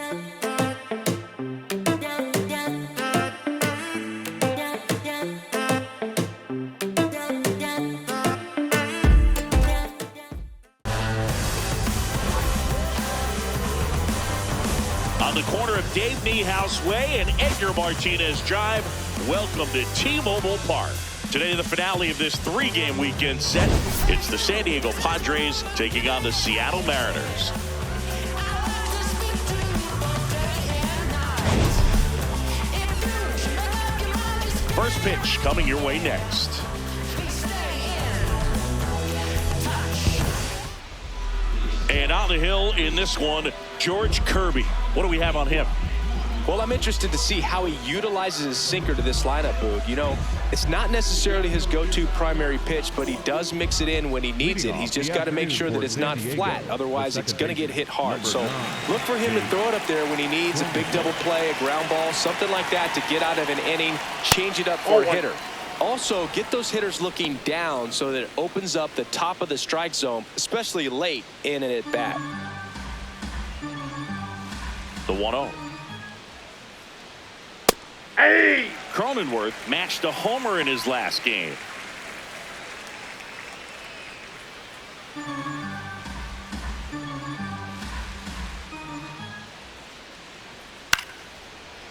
On the corner of Dave Niehaus Way and Edgar Martinez Drive, welcome to T-Mobile Park. Today, the finale of this three-game weekend set. It's the San Diego Padres taking on the Seattle Mariners. First pitch coming your way next. And on the hill in this one, George Kirby. What do we have on him? Well, I'm interested to see how he utilizes his sinker to this lineup, Boog. You know, it's not necessarily his go-to primary pitch, but he does mix it in when he needs it. He's just got to make sure that it's not flat. Otherwise, it's going to get hit hard. So look for him to throw it up there when he needs a big double play, a ground ball, something like that to get out of an inning, change it up for a hitter. Also, get those hitters looking down so that it opens up the top of the strike zone, especially late in an at-bat. The 1-0. Hey! Cronenworth matched a homer in his last game.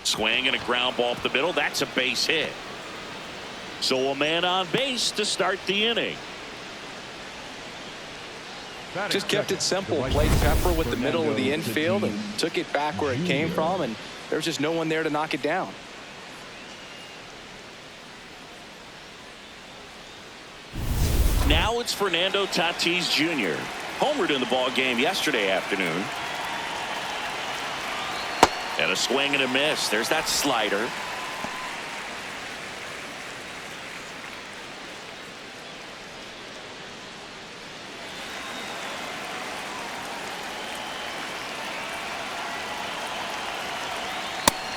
Swing and a ground ball up the middle. That's a base hit. So a man on base to start the inning. Just kept it simple. Played pepper with the middle of the infield and took it back where it came from, and there's just no one there to knock it down. Now it's Fernando Tatis Jr. Homered in the ball game yesterday afternoon. And a swing and a miss. There's that slider.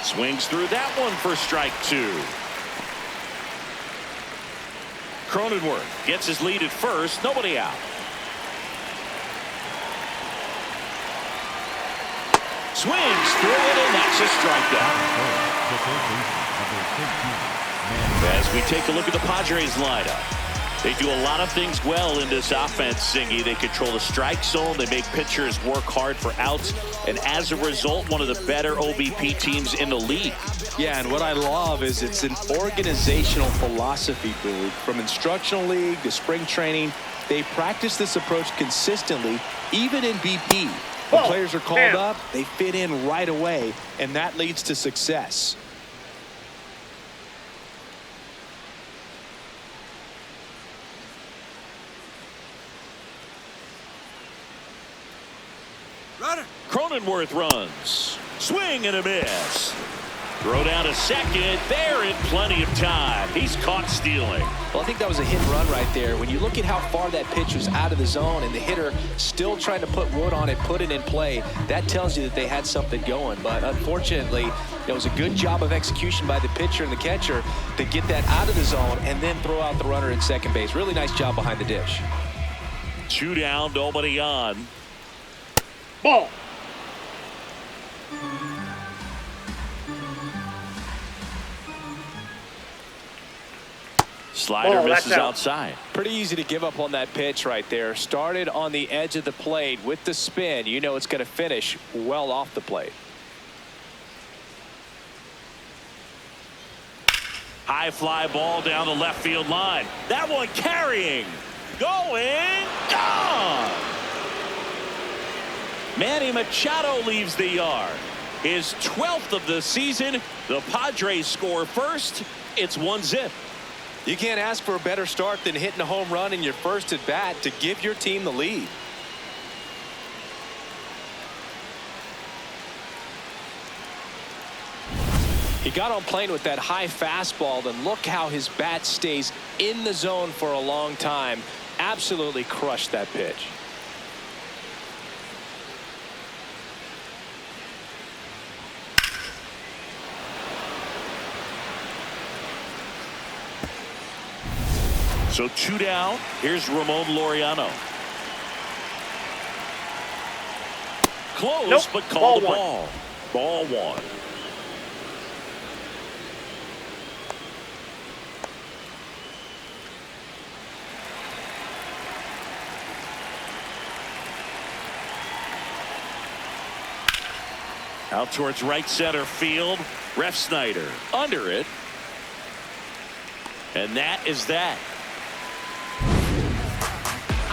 Swings through that one for strike two. Cronenworth gets his lead at first. Nobody out. Swings through it, and that's a strikeout. As we take a look at the Padres lineup, they do a lot of things well in this offense, Singy. They control the strike zone. They make pitchers work hard for outs. And as a result, one of the better OBP teams in the league. Yeah, and what I love is it's an organizational philosophy, Boog. From instructional league to spring training, they practice this approach consistently, even in BP. When players are called up, they fit in right away, and that leads to success. Cronenworth runs. Swing and a miss. Throw down to second. There in plenty of time. He's caught stealing. Well, I think that was a hit and run right there. When you look at how far that pitch was out of the zone and the hitter still trying to put wood on it, put it in play, that tells you that they had something going. But unfortunately, it was a good job of execution by the pitcher and the catcher to get that out of the zone and then throw out the runner at second base. Really nice job behind the dish. 2 down, nobody on. Ball. Slider misses outside. Pretty easy to give up on that pitch right there. Started on the edge of the plate with the spin. You know it's going to finish well off the plate. High fly ball down the left field line. That one carrying. Going. Gone. Manny Machado leaves the yard. His 12th of the season. The Padres score first. It's 1-0. You can't ask for a better start than hitting a home run in your first at bat to give your team the lead. He got on plane with that high fastball, and look how his bat stays in the zone for a long time. Absolutely crushed that pitch. So 2 down. Here's Ramon Laureano. Close, but called the ball. Ball one. Out towards right center field. Refsnyder under it. And that is that.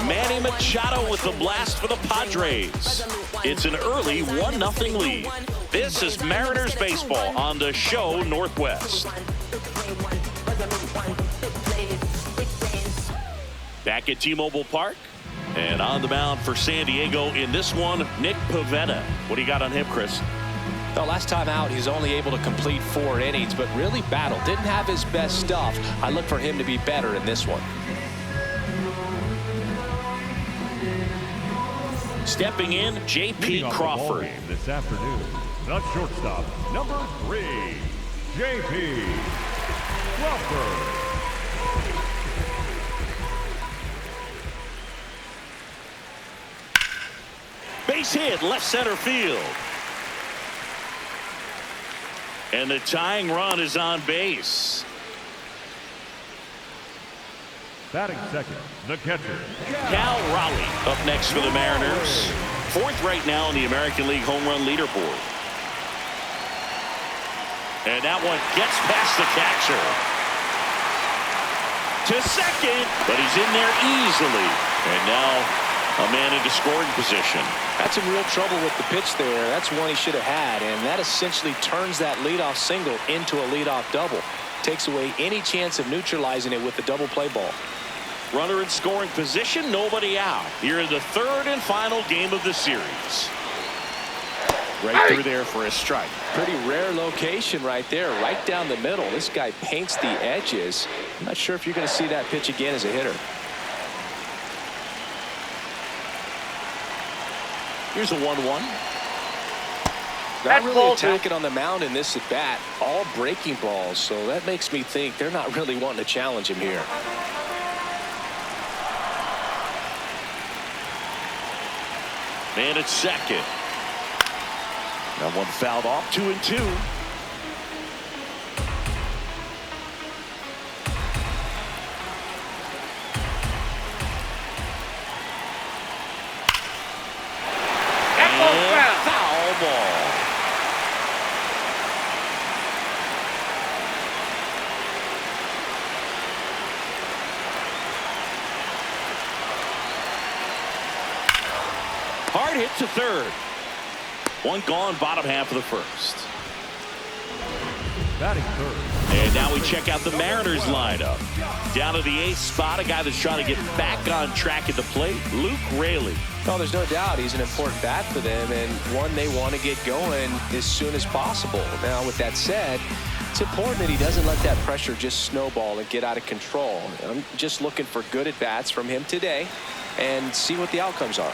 Manny Machado with the blast for the Padres. It's an early 1-0 lead. This is Mariners baseball on the show Northwest. Back at T-Mobile Park. And on the mound for San Diego in this one, Nick Pivetta. What do you got on him, Chris? Well, last time out, he's only able to complete 4 innings, but really battled. Didn't have his best stuff. I look for him to be better in this one. Stepping in, JP Crawford. This afternoon, the shortstop, number 3, JP Crawford. Base hit, left center field. And the tying run is on base. Batting second, the catcher, Cal Raliegh up next for the Mariners. 4th right now in the American League home run leaderboard. And that one gets past the catcher. To second, but he's in there easily. And now a man into scoring position. That's in real trouble with the pitch there. That's one he should have had, and that essentially turns that leadoff single into a leadoff double. Takes away any chance of neutralizing it with the double play ball. Runner in scoring position, nobody out. Here in the 3rd and final game of the series. Right through there for a strike. Pretty rare location right there, right down the middle. This guy paints the edges. I'm not sure if you're going to see that pitch again as a hitter. Here's a 1-1. Not really attacking on the mound in this at bat. All breaking balls, so that makes me think they're not really wanting to challenge him here. Man at second. That one fouled off. 2-2. Foul ball. Hard hit to third. One gone, bottom half of the 1st. batting third. And now we check out the Mariners lineup. Down to the 8th spot, a guy that's trying to get back on track at the plate, Luke Raley. Well, there's no doubt he's an important bat for them, and one they want to get going as soon as possible. Now, with that said, it's important that he doesn't let that pressure just snowball and get out of control. I'm just looking for good at-bats from him today and see what the outcomes are.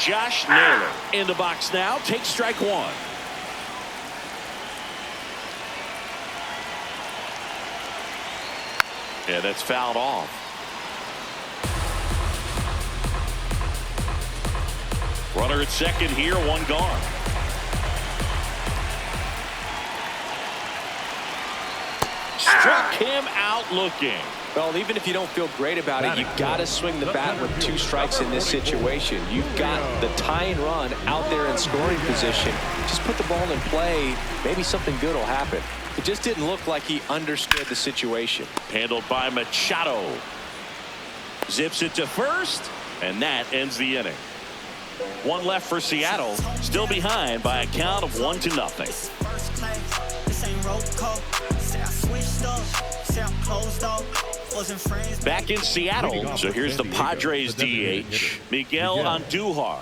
Josh Naylor in the box now. Takes strike one. Yeah, that's fouled off. Runner at second here, one gone. Struck him out looking. Well, even if you don't feel great about it, you've got to swing the bat with 2 strikes in this situation. You've got the tying run out there in scoring position. Just put the ball in play. Maybe something good will happen. It just didn't look like he understood the situation. Handled by Machado. Zips it to first, and that ends the inning. One left for Seattle, still behind by a count of 1-0. Back in Seattle, so here's the Padres DH, Miguel Andujar.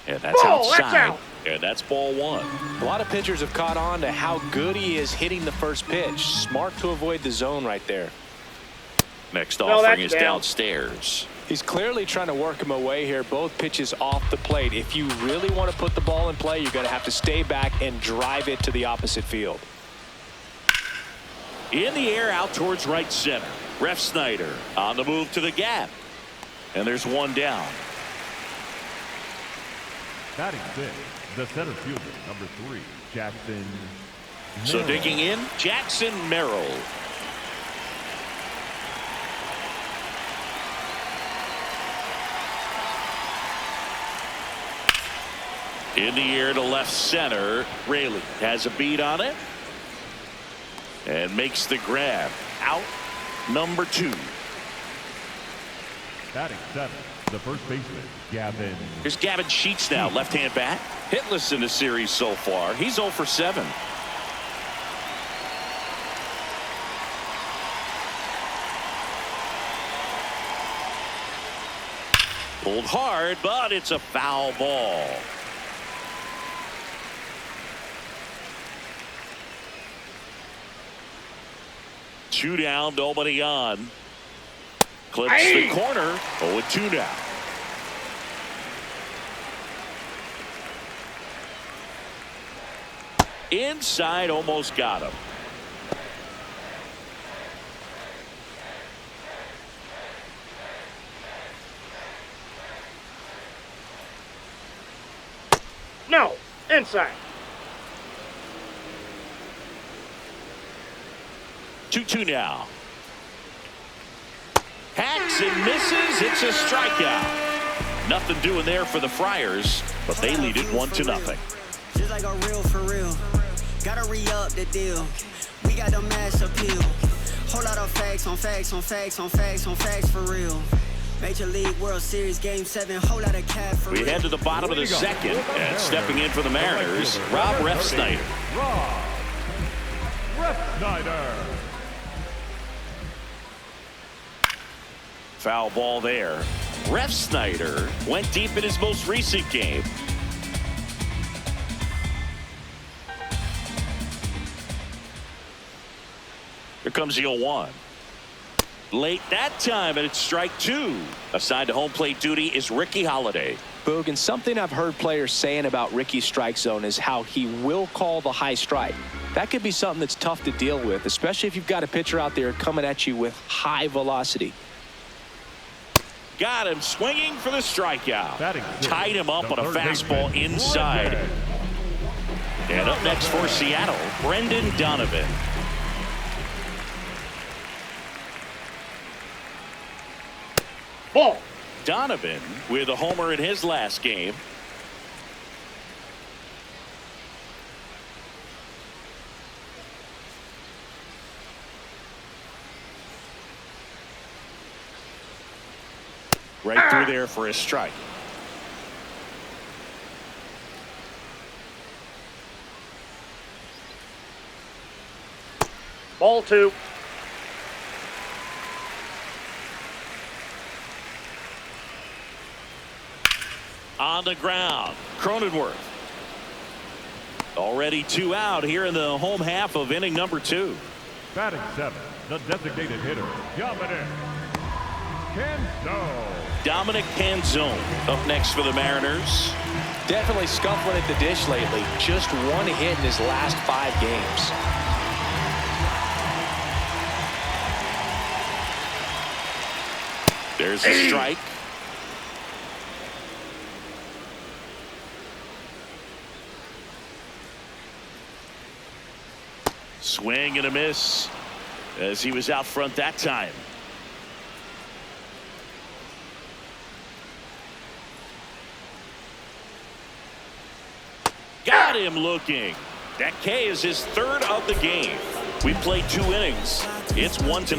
And that's outside. And that's ball one. A lot of pitchers have caught on to how good he is hitting the first pitch. Smart to avoid the zone right there. Next offering is downstairs. He's clearly trying to work him away here. Both pitches off the plate. If you really want to put the ball in play, you're going to have to stay back and drive it to the opposite field. In the air out towards right center. Refsnyder on the move to the gap. And there's one down. Batting six, the center fielder, number 3, Jackson Merrill. So digging in, Jackson Merrill. In the air to left center. Raley has a beat on it. And makes the grab. Out number 2. Batting 7, the first baseman, Gavin. Here's Gavin Sheets now, left-hand bat. Hitless in the series so far. He's 0 for 7. Pulled hard, but it's a foul ball. Two down, nobody on. Clips the corner. 0-2 now. Inside, almost got him. No, inside. 2-2 now. Hacks and misses. It's a strikeout. Nothing doing there for the Friars, but they lead it 1-0. Just like a real for real. Gotta re-up the deal. We got the mass appeal. Whole lot of facts on facts on facts on facts on facts for real. Major League World Series Game 7. Whole lot of cat for real. We head to the bottom of the second, and stepping in for the Mariners, Rob Refsnyder. Rob Refsnyder. Foul ball there. Refsnyder went deep in his most recent game. Here comes the 0-1. Late that time, and it's strike 2. Assigned to home plate duty is Ricky Holiday. Boog, and something I've heard players saying about Ricky's strike zone is how he will call the high strike. That could be something that's tough to deal with, especially if you've got a pitcher out there coming at you with high velocity. Got him swinging for the strikeout. Tied him up on a fastball inside. And up next for Seattle, Brandon Donovan. Ball. Donovan with a homer in his last game. Right through there for a strike. Ball 2. On the ground, Cronenworth. Already 2 out here in the home half of inning number 2. Batting 7, the designated hitter, Dominic Canzone. Dominic Canzone up next for the Mariners. Definitely scuffling at the dish lately. Just 1 hit in his last 5 games. There's a strike. Swing and a miss as he was out front that time. Got him looking. That K is his 3rd of the game. We played 2 innings. It's 1-0.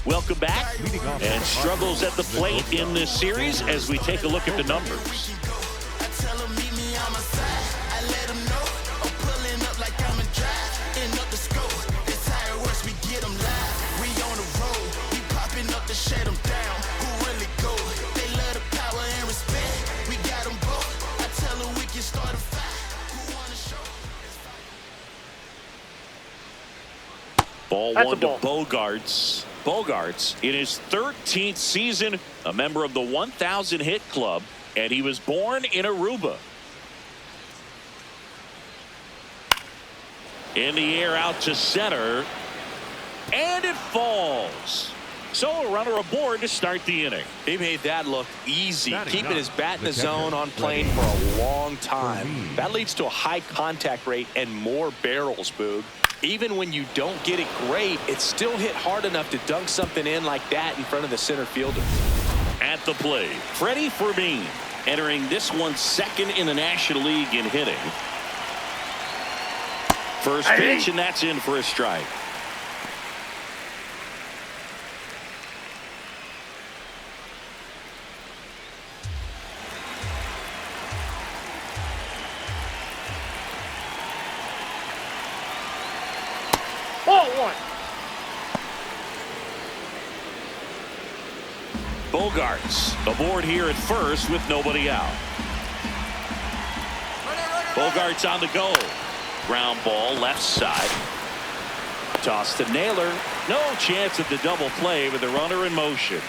Welcome back. And struggles at the plate in this series as we take a look at the numbers. Ball That's one a to ball. Bogearts. Bogearts, in his 13th season, a member of the 1,000 hit club, and he was born in Aruba. In the air out to center, and it falls. So a runner aboard to start the inning. He made that look easy, keeping nine, his bat in the the zone catcher, on plane for a long time. Kirby. That leads to a high contact rate and more barrels, Boog. Even when you don't get it great, it's still hit hard enough to dunk something in like that in front of the center fielder. At the plate, Freddie Fermin, entering this one second in the National League in hitting. First pitch, and that's in for a strike. Ball one. Bogearts aboard here at first with nobody out. Bogearts on the go. Ground ball left side. Toss to Naylor. No chance at the double play with the runner in motion.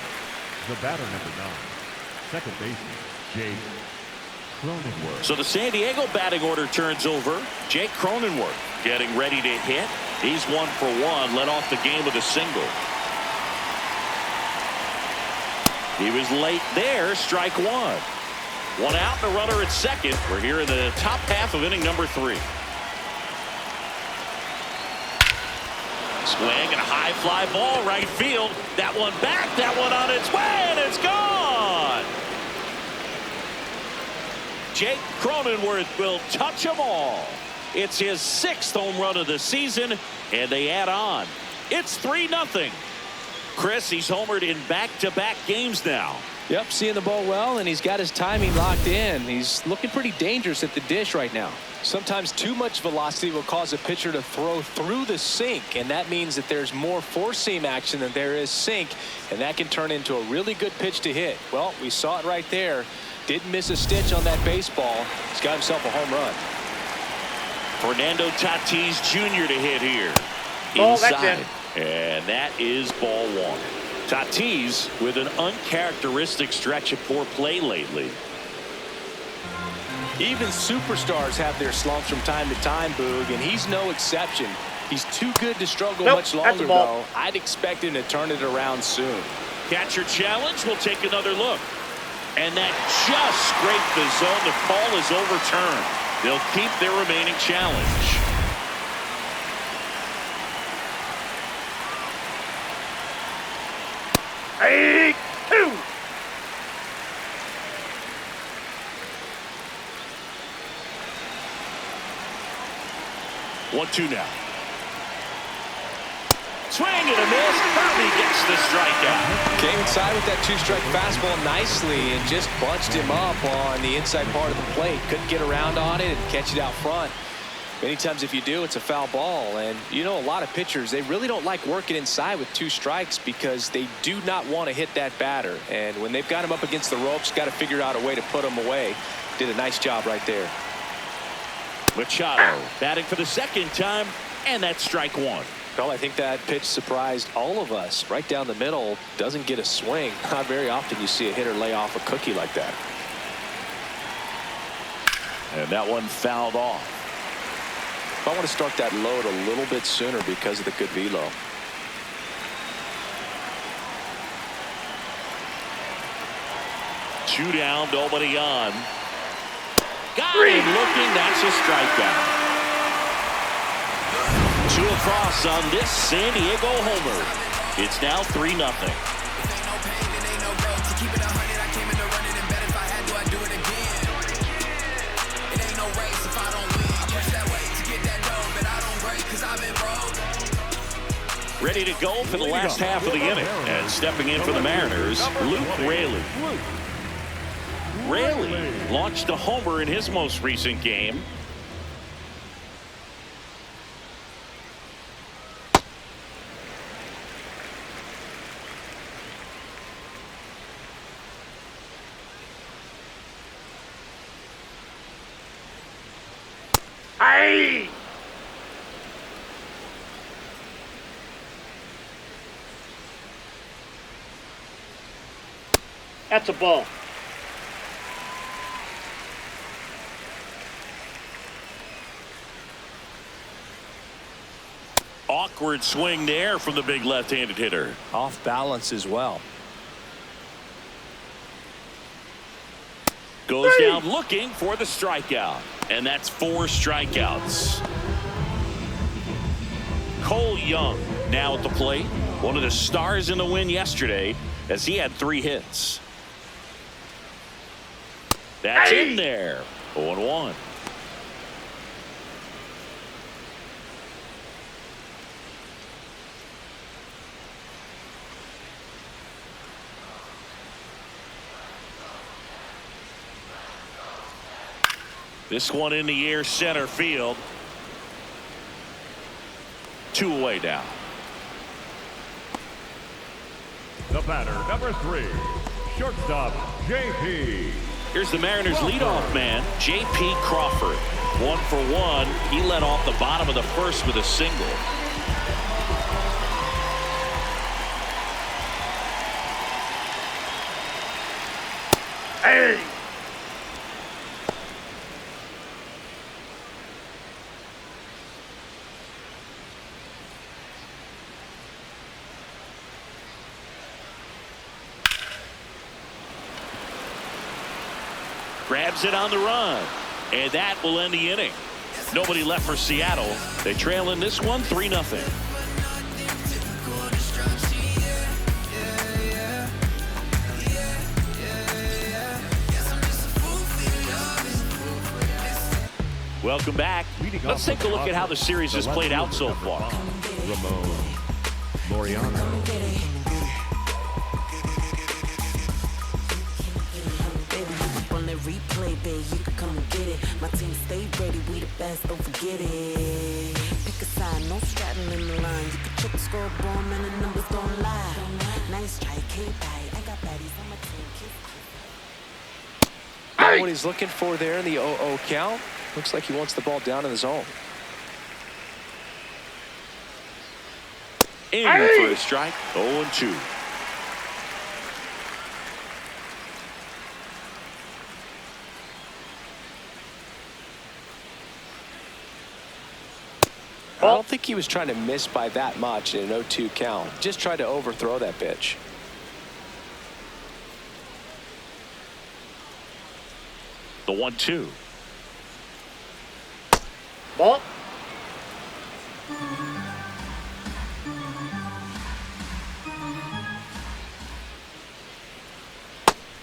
The batter number 9, second baseman, Jake Cronenworth. So the San Diego batting order turns over. Jake Cronenworth getting ready to hit. He's 1 for 1. Led off the game with a single. He was late there. Strike one. One out and a runner at second. We're here in the top half of inning number 3. Swing and a high fly ball right field. That one back. That one on its way, and it's gone. Jake Cronenworth will touch them all. It's his 6th home run of the season, and they add on. It's 3-0. Chris, he's homered in back-to-back games now. Yep, seeing the ball well, and he's got his timing locked in. He's looking pretty dangerous at the dish right now. Sometimes too much velocity will cause a pitcher to throw through the sink, and that means that there's more four-seam action than there is sink, and that can turn into a really good pitch to hit. Well, we saw it right there. Didn't miss a stitch on that baseball. He's got himself a home run. Fernando Tatis Jr. to hit here. Ball, that's Inside. And that is ball one. Tatis with an uncharacteristic stretch of poor play lately. Even superstars have their slumps from time to time, Boog, and he's no exception. He's too good to struggle much longer, though. I'd expect him to turn it around soon. Catcher challenge. We'll take another look. And that just scraped the zone. The call is overturned. They'll keep their remaining challenge. Hey, 2. 1-2 now. Swing and a miss. Kirby gets the strikeout. Came inside with that 2-strike fastball nicely and just bunched him up on the inside part of the plate. Couldn't get around on it and catch it out front. Many times if you do, it's a foul ball. And you know, a lot of pitchers, they really don't like working inside with 2 strikes because they do not want to hit that batter. And when they've got him up against the ropes, got to figure out a way to put him away. Did a nice job right there. Machado batting for the second time, and that's strike one. Well, I think that pitch surprised all of us. Right down the middle, doesn't get a swing. Not very often you see a hitter lay off a cookie like that. And that one fouled off. I want to start that load a little bit sooner because of the good velo. Two down, nobody on. Got him looking. That's a strikeout. 2 across on this San Diego homer. It's now 3-0. Ready to go for the last half of the inning. And stepping in for the Mariners, Luke Raley. Raley launched a homer in his most recent game. Hey! That's a ball. Awkward swing there from the big left-handed hitter. Off balance as well. Goes down looking for the strikeout. And that's 4 strikeouts. Cole Young now at the plate. One of the stars in the win yesterday as he had 3 hits. That's in there. 0-1. This one in the air, center field. 2 away now. The batter, number 3, shortstop, JP. Here's the Mariners' leadoff man, JP Crawford. 1 for 1. He led off the bottom of the first with a single. Hey! Grabs it on the run. And that will end the inning. Nobody left for Seattle. They trail in this one 3-0. Welcome back. Let's take a look at how the series has played out so far. Ramon Laureano. Replay, babe, you can come and get it. My team stay ready, we the best, don't forget it. Pick a side, no straddling in the line. You can check the scoreboard, man, the numbers don't lie. Nice try, can't buy. I got baddies on my team. Not what he's looking for there in the 0-0 count. Looks like he wants the ball down in the zone. In for a strike. 0-2. I don't think he was trying to miss by that much in an 0-2 count. Just tried to overthrow that pitch. The 1-2. Ball.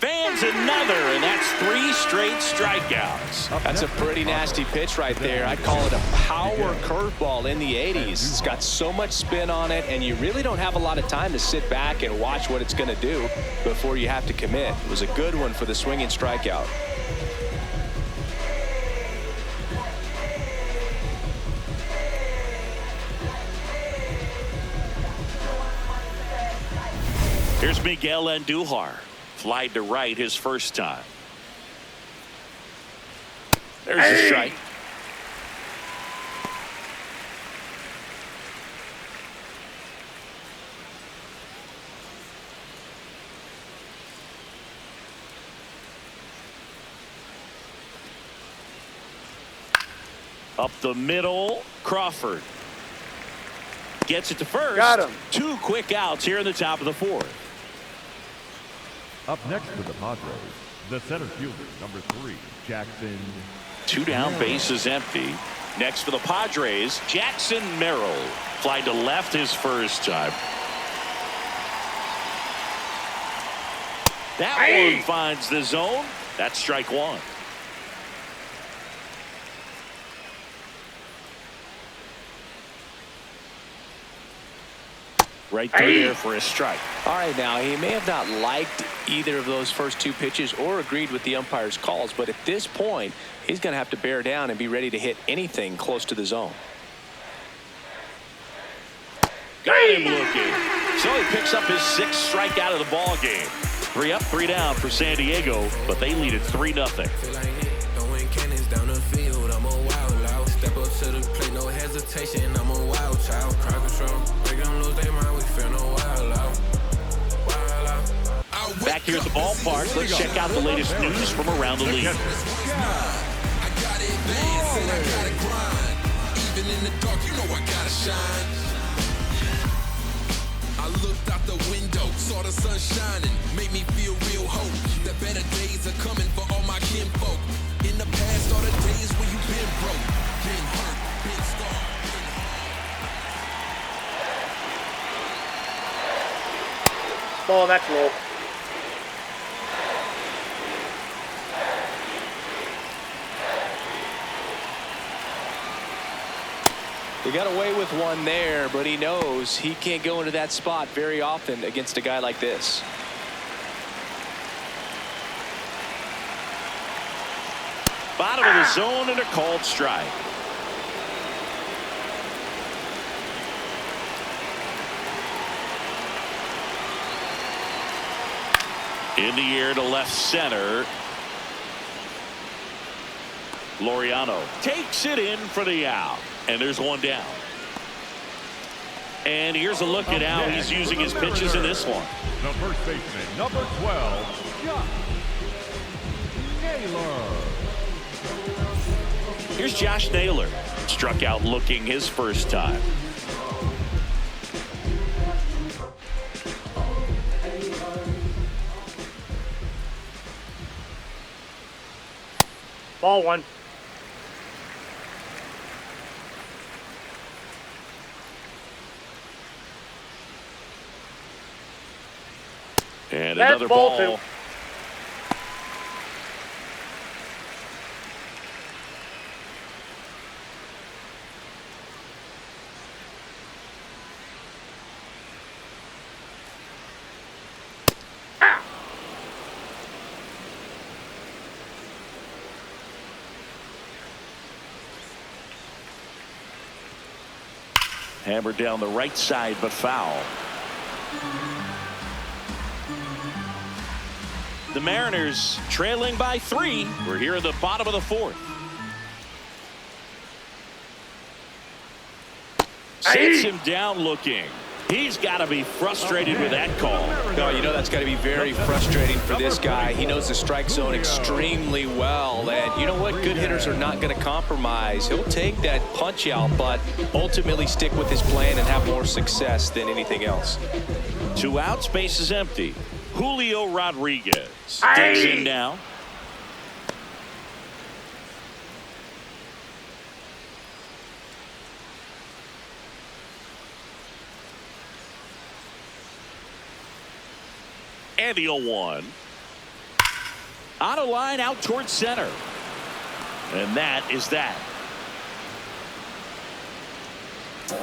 Fans another, and that's 3 straight strikeouts. That's a pretty nasty pitch right there. I'd call it a power curveball in the 80s. It's got so much spin on it, and you really don't have a lot of time to sit back and watch what it's going to do before you have to commit. It was a good one for the swinging strikeout. Here's Miguel Andujar. Flied to right his first time. There's a strike. Up the middle, Crawford. Gets it to first. Got him. 2 quick outs here in the top of the 4th. Up next for the Padres, the center fielder, number 3, Jackson. 2 down, bases empty. Next for the Padres, Jackson Merrill. Flied to left his first time. That one finds the zone. That's strike 1. Right through there for a strike. All right, now he may have not liked either of those first 2 pitches or agreed with the umpire's calls, but at this point, he's going to have to bear down and be ready to hit anything close to the zone. Got him looking. So he picks up his 6th strikeout of the ball game. 3 up, 3 down for San Diego, but they lead at 3-0. Step up to the plate, no hesitation. I'm a wild child. Crowd control. They gon' lose their mind. We feel no wild out. Wild out. Back here at the ballpark, let's check out the latest news from around the league. I got it advanced and I got it grind. Even in the dark, you know I gotta shine. I looked out the window, saw the sun shining, made me feel real hope. The better days are coming for all my kinfolk. In the past, all the days when you been broke, been hurt, been scarred. Ball, that's low. He got away with one there, but he knows he can't go into that spot very often against a guy like this. Bottom of the zone and a called strike. In the air to left center. Laureano takes it in for the out. And there's one down. And here's a look at how he's using his pitches in this one. The first baseman, number 12, Josh Naylor. Here's Josh Naylor. Struck out looking his first time. Ball one. And That's another ball ball. two. Hammered down the right side, but foul. The Mariners trailing by 3. We're here in the bottom of the 4th. Sets him down looking. He's got to be frustrated with that call. No, you know that's got to be very frustrating for this guy. He knows the strike zone extremely well, and you know what? Good hitters are not going to compromise. He'll take that punch out, but ultimately stick with his plan and have more success than anything else. 2 outs, base is empty. Julio Rodriguez takes him down. And the 0-1. On a line out towards center. And that is that.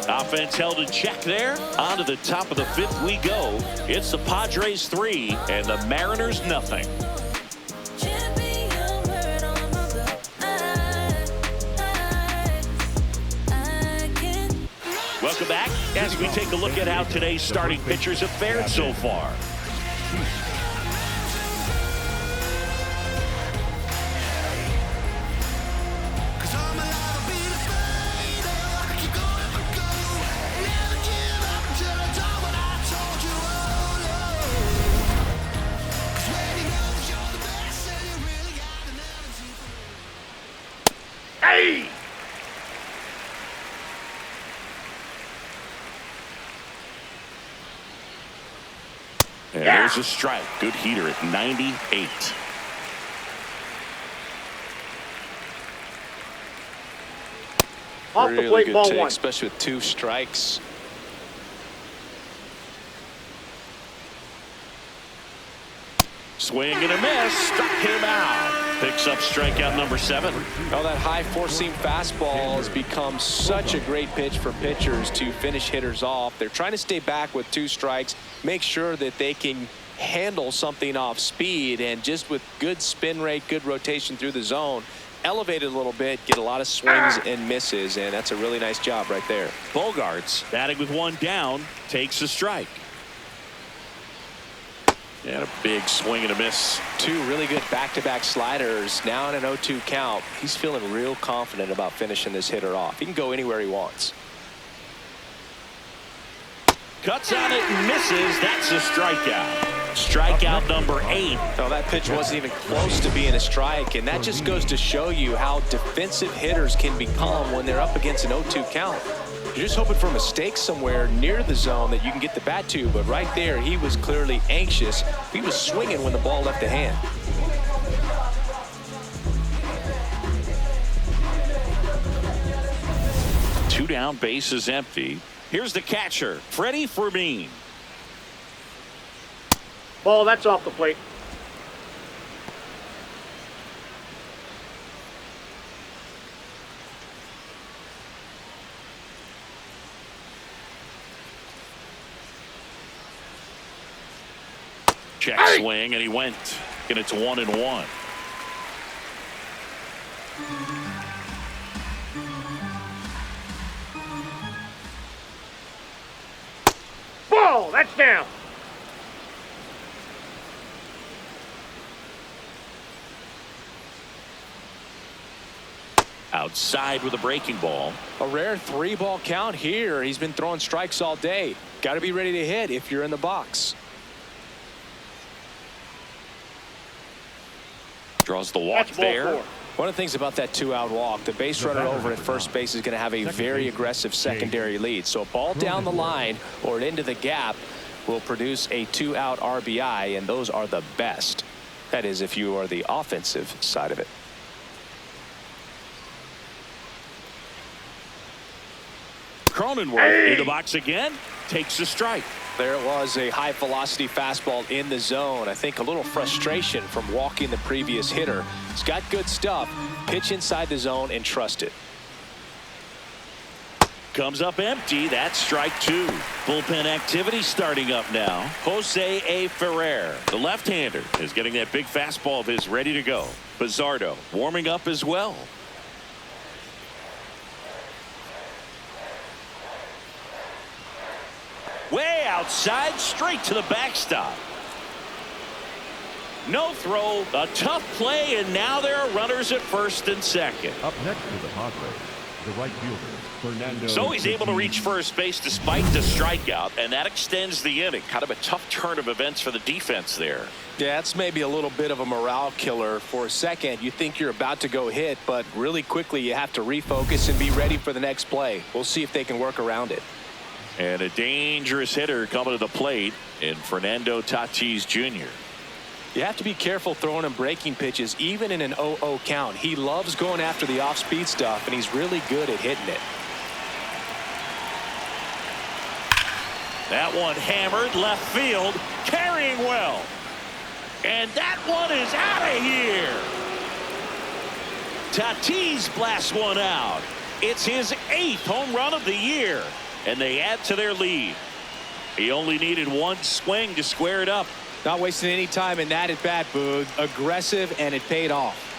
Offense held in check there. On to the top of the 5th we go. It's the Padres 3 and the Mariners nothing. Welcome back as we take a look at how today's starting pitchers have fared so far. And there's a strike. Good heater at 98. Off the Really plate, good ball take, one. especially with 2 strikes. Swing and a miss. Struck him out. Picks up strikeout number 7. Oh, that high four-seam fastball has become such a great pitch for pitchers to finish hitters off. They're trying to stay back with 2 strikes, make sure that they can handle something off speed, and just with good spin rate, good rotation through the zone, elevate it a little bit, get a lot of swings and misses, and that's a really nice job right there. Bogearts batting with 1 down, takes a strike. And a big swing and a miss. 2 really good back-to-back sliders. Now in an 0-2 count. He's feeling real confident about finishing this hitter off. He can go anywhere he wants. Cuts on it and misses. That's a strikeout. Strikeout number 8. No, that pitch wasn't even close to being a strike, and that just goes to show you how defensive hitters can become when they're up against an 0-2 count. You're just hoping for a mistake somewhere near the zone that you can get the bat to, but right there he was clearly anxious. He was swinging when the ball left the hand. Two down, bases empty. Here's the catcher, Freddie Fermin. Ball, that's off the plate. Check swing, and he went. And it's 1-1. Ball, that's down. Outside with a breaking ball. A rare 3-ball count here. He's been throwing strikes all day. Got to be ready to hit if you're in the box. Draws the walk there. One of the things about that 2-out walk, the base runner over at first base is going to have a very aggressive secondary lead. So a ball down the line or into the gap will produce a 2-out RBI, and those are the best. That is, if you are the offensive side of it. Cronenworth in the box again, takes a strike. There it was, a high velocity fastball in the zone. I think a little frustration from walking the previous hitter. He's got good stuff. Pitch inside the zone and trust it. Comes up empty. That's strike 2. Bullpen activity starting up now. Jose A. Ferrer, the left-hander, is getting that big fastball of his ready to go. Bizzardo warming up as well. Way outside, straight to the backstop. No throw, a tough play, and now there are runners at first and second. Up next to the Padres, the right fielder, Fernando. So he's able to reach first base despite the strikeout, and that extends the inning. Kind of a tough turn of events for the defense there. Yeah, it's maybe a little bit of a morale killer. For a second, you think you're about to go hit, but really quickly you have to refocus and be ready for the next play. We'll see if they can work around it. And a dangerous hitter coming to the plate in Fernando Tatis Jr. You have to be careful throwing him breaking pitches, even in an 0-0 count. He loves going after the off-speed stuff, and he's really good at hitting it. That one hammered left field, carrying well. And that one is out of here. Tatis blasts one out. It's his 8th home run of the year. And they add to their lead. He only needed one swing to square it up. Not wasting any time in that at bat, Boog. Aggressive, and it paid off.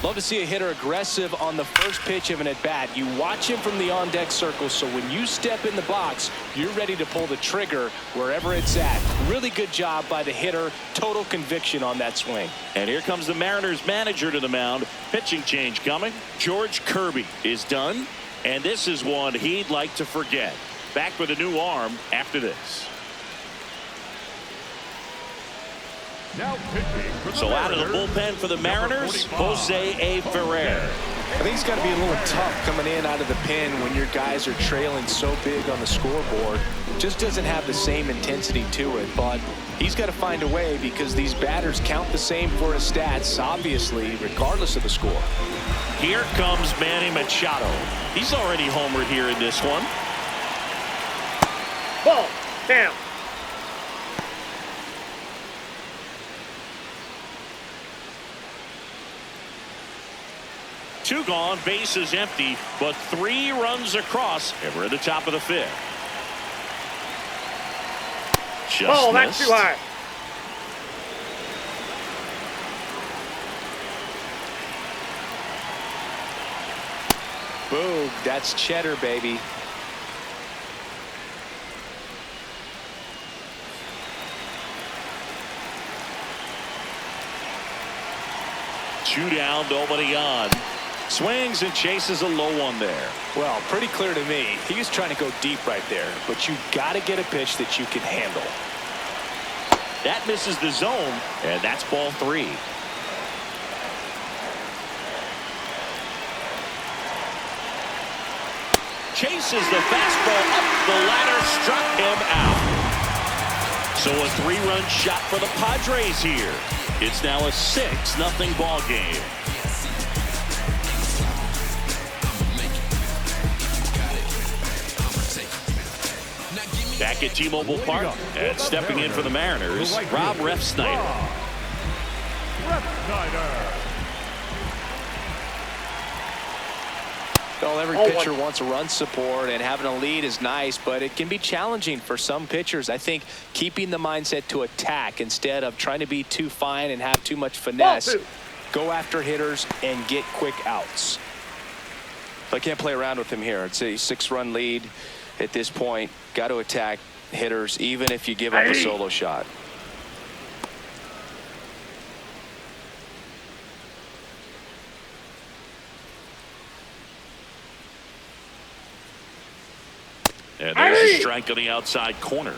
Love to see a hitter aggressive on the first pitch of an at-bat. You watch him from the on-deck circle, so when you step in the box, you're ready to pull the trigger wherever it's at. Really good job by the hitter. Total conviction on that swing. And here comes the Mariners manager to the mound. Pitching change coming. George Kirby is done, and this is one he'd like to forget. Back with a new arm after this. Now pitching for the So out of the Mariners, bullpen for the Mariners, Jose A. Ferrer. I think it's got to be a little tough coming in out of the pen when your guys are trailing so big on the scoreboard. Just doesn't have the same intensity to it, but he's got to find a way because these batters count the same for his stats, obviously, regardless of the score. Here comes Manny Machado. He's already homered here in this one. Ball, down. Two gone, bases empty, but 3 runs across, and we're at the top of the 5th. Just Ball, that's missed. too high. Boog, that's cheddar, baby. 2 down, nobody on. Swings and chases a low one there. Well, pretty clear to me. He was trying to go deep right there, but you got to get a pitch that you can handle. That misses the zone, and that's ball 3. Chases the fastball up the ladder, struck him out. So a 3-run shot for the Padres here. It's now a 6-0 ball game. Back at T-Mobile Park, and stepping in for the Mariners, Rob Refsnyder. Well, every pitcher wants a run support, and having a lead is nice, but it can be challenging for some pitchers. I think keeping the mindset to attack instead of trying to be too fine and have too much finesse, go after hitters and get quick outs. But I can't play around with him here. It's a 6-run lead at this point. Got to attack hitters even if you give up a solo shot. And there's a strike on the outside corner.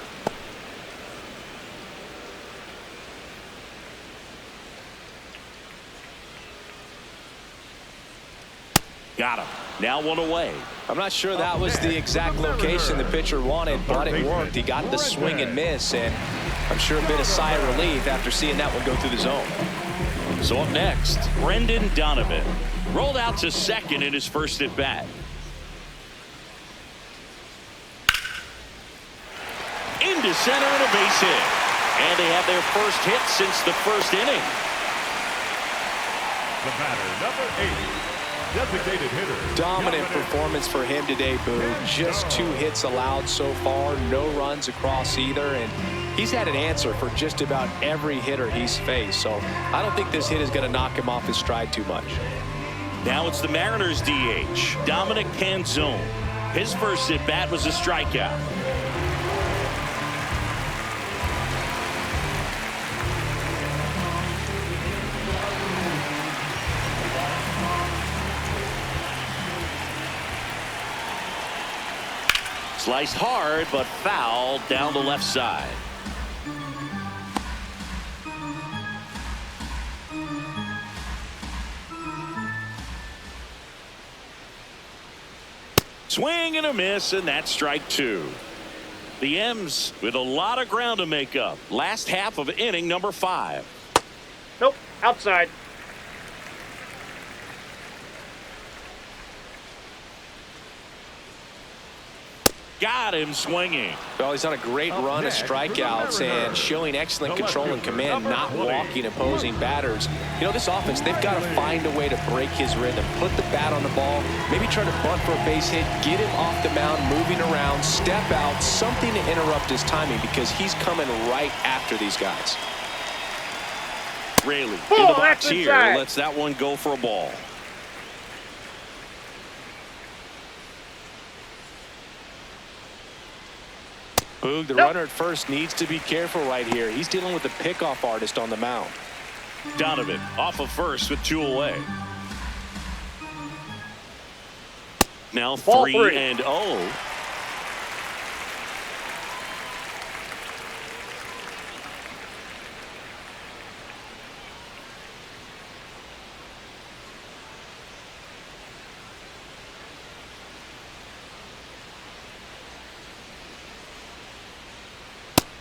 Got him. Now 1 away. I'm not sure that was the exact location the pitcher wanted, but it worked. He got the swing and miss, and I'm sure a bit of sigh of relief after seeing that one go through the zone. So up next, Brandon Donovan. Rolled out to second in his first at bat. Into center and a base hit. And they have their first hit since the first inning. The batter, number 8, designated hitter. Dominant performance for him today, Boo. Just 2 hits allowed so far, no runs across either, and he's had an answer for just about every hitter he's faced. So I don't think this hit is going to knock him off his stride too much. Now it's the Mariners DH, Dominic Canzone. His first at bat was a strikeout. Sliced hard, but foul down the left side. Swing and a miss, and that's strike 2. The M's with a lot of ground to make up. Last half of inning number 5. Nope, outside. Got him swinging. Well, he's on a great run of strikeouts and showing excellent control and command, not walking opposing batters. You know, this offense, they've got to find a way to break his rhythm, put the bat on the ball, maybe try to bunt for a base hit, get him off the mound, moving around, step out, something to interrupt his timing because he's coming right after these guys. Raley in the box here, lets that one go for a ball. Boog, the runner at first needs to be careful right here. He's dealing with the pickoff artist on the mound. Donovan off of first with 2 away. Now 3-0.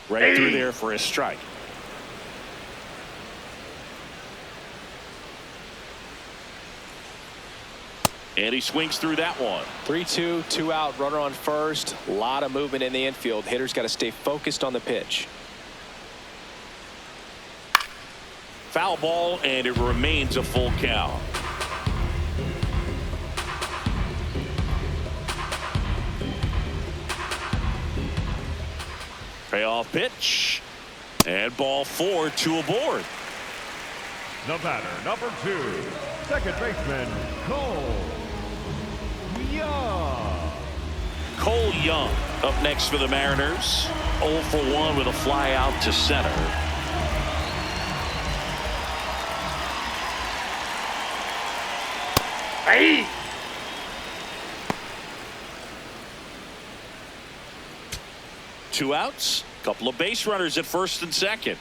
Right through there for a strike. And he swings through that one. 3-2, 2 out, runner on first. A lot of movement in the infield. Hitters got to stay focused on the pitch. Foul ball, and it remains a full count. Payoff pitch, and ball 4, 2 aboard. The batter, number 2, second baseman, Cole Young. Cole Young up next for the Mariners. 0 for 1 with a fly out to center. Aye. Two outs. Couple of base runners at first and second.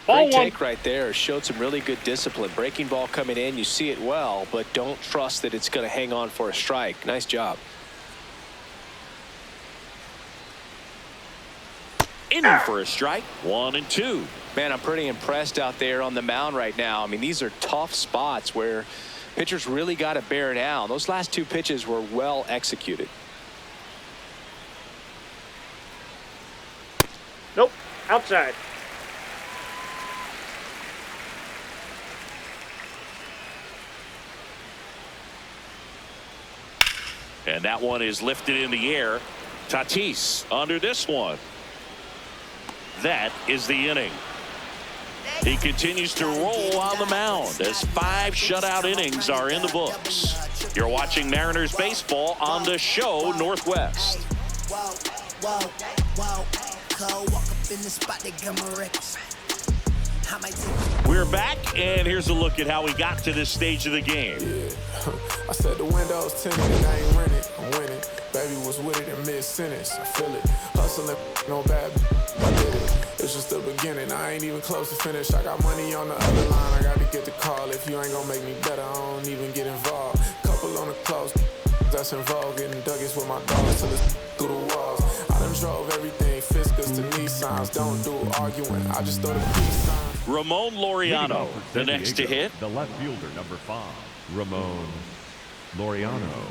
Ball Great one. take right there. Showed some really good discipline. Breaking ball coming in. You see it well, but don't trust that it's going to hang on for a strike. Nice job. In for a strike. 1-2. Man, I'm pretty impressed out there on the mound right now. I mean, these are tough spots where pitchers really got to bear down. Those last two pitches were well executed. Nope. Outside. And that one is lifted in the air. Tatis under this one. That is the inning. He continues to roll on the mound as 5 shutout innings are in the books. You're watching Mariners baseball on the show Northwest. We're back, and here's a look at how we got to this stage of the game. I said the windows tinted and I ain't rented. I'm winning. Baby was with it in mid-sentence. I feel it. Hustling, no bad. I did it. It's just the beginning. I ain't even close to finish. I got money on the other line. I got to get the call. If you ain't gonna make me better, I don't even get involved. Couple on the close. That's involved. Getting Dougies with my dogs till it's through the walls. I done drove everything. Fiscus to Nissans. Don't do arguing. I just throw the peace signs. Ramon Laureano, the next to hit. The left fielder, number 5, Ramon Laureano.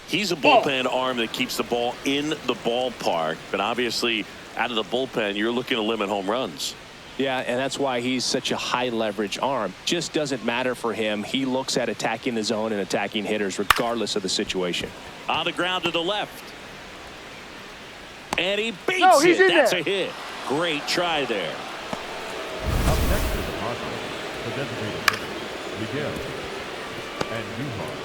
He's a bullpen arm that keeps the ball in the ballpark, but obviously out of the bullpen, you're looking to limit home runs. Yeah, and that's why he's such a high leverage arm. Just doesn't matter for him. He looks at attacking the zone and attacking hitters regardless of the situation. On the ground to the left. And he beats No, he's it. in That's there. a hit. Great try there. Up next is the Padres, the designated hitter, Miguel Andujar.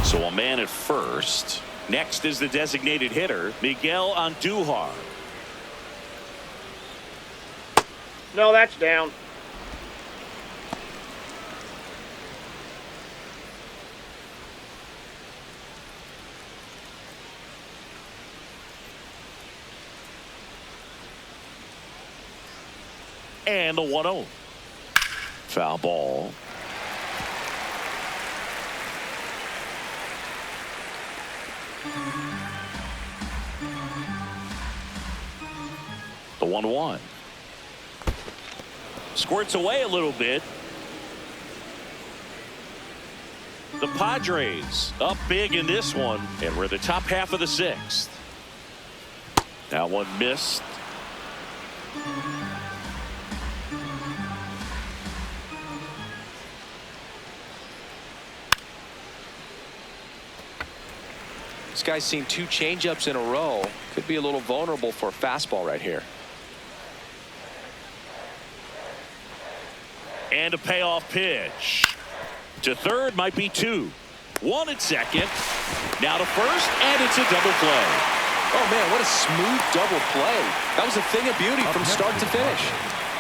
So a man at first. Next is the designated hitter, Miguel Andujar. No, that's down. And the 1-0. Foul ball. The 1-1. Squirts away a little bit. The Padres up big in this one, and we're the top half of the 6th. That one missed. This guy's seen 2 changeups in a row. Could be a little vulnerable for a fastball right here. And a payoff pitch. To third might be 2. 1 at second. Now to first, and it's a double play. Oh, man, what a smooth double play. That was a thing of beauty from start to finish.